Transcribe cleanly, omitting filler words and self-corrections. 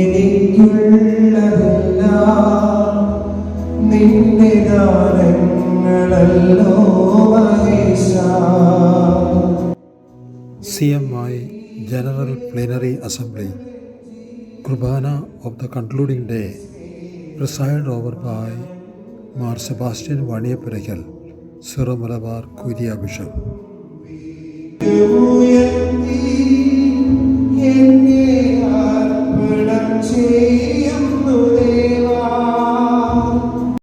എനിക്കുള്ളതെല്ലാം നിന്റെ ദാനങ്ങളല്ലോ മഹേശ. CMI General Plenary Assembly, Kurbana of the concluding day, presided over by Mar Sebastian Vaniyapuraikal, Syro Malabar Kuria Bishop. എന്നെ അർപ്പണം ചെയ്യും